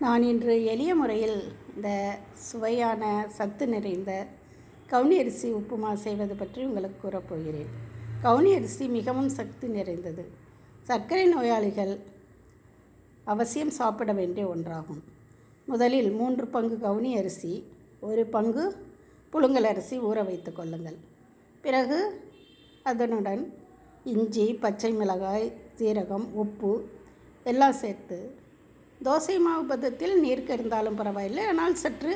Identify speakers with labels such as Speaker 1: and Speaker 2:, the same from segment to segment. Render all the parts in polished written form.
Speaker 1: நான் இன்று எளிய முறையில் இந்த சுவையான சத்து நிறைந்த கவுனி அரிசி உப்புமா செய்வது பற்றி உங்களுக்கு கூறப்போகிறேன். கவுனி அரிசி மிகவும் சக்தி நிறைந்தது. சர்க்கரை நோயாளிகள் அவசியம் சாப்பிட வேண்டிய ஒன்றாகும். முதலில் 3 பங்கு கவுனி அரிசி, 1 பங்கு புழுங்கல் அரிசி ஊற வைத்து கொள்ளுங்கள். பிறகு அதனுடன் இஞ்சி, பச்சை மிளகாய், சீரகம், உப்பு எல்லாம் சேர்த்து தோசை மாவு பதத்தில் நீர் கரிந்தாலும் பரவாயில்லை, ஆனால் சற்று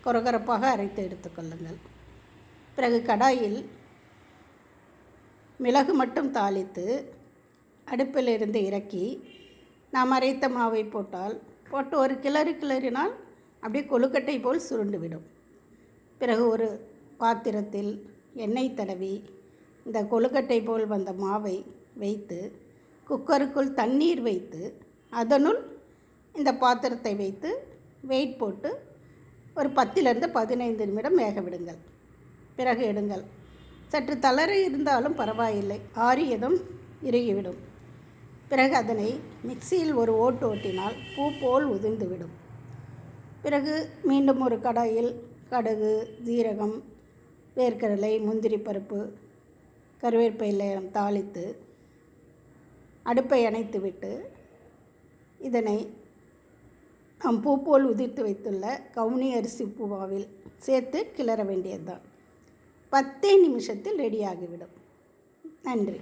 Speaker 1: கொரகொரப்பாக அரைத்து எடுத்துக்கொள்ளுங்கள். பிறகு கடாயில் மிளகு மட்டும் தாளித்து அடுப்பிலிருந்து இறக்கி நாம் அரைத்த மாவை போட்டு ஒரு கிளறினால் அப்படியே கொழுக்கட்டை போல் சுருண்டுவிடும். பிறகு ஒரு பாத்திரத்தில் எண்ணெய் தடவி இந்த கொழுக்கட்டை போல் வந்த மாவை வைத்து குக்கருக்குள் தண்ணீர் வைத்து அதனுள் இந்த பாத்திரத்தை வைத்து வெயிட் போட்டு ஒரு 10லிருந்து 15 நிமிடம் வேக விடுங்கள். பிறகு எடுங்கள். சற்று தளர இருந்தாலும் பரவாயில்லை, ஆறியதும் இறுகிவிடும். பிறகு அதனை மிக்சியில் ஒரு ஓட்டினால் பூ போல் உதிர்ந்துவிடும். பிறகு மீண்டும் ஒரு கடாயில் கடுகு, ஜீரகம், வேர்க்கடலை, முந்திரி பருப்பு, கருவேப்பிலை தாளித்து அடுப்பை அணைத்துவிட்டு இதனை நாம் பூ போல் உதிர்த்து வைத்துள்ள கவுனி அரிசி உப்புமாவில் சேர்த்து கிளற வேண்டியதுதான். 10 நிமிஷத்தில் ரெடியாகிவிடும். நன்றி.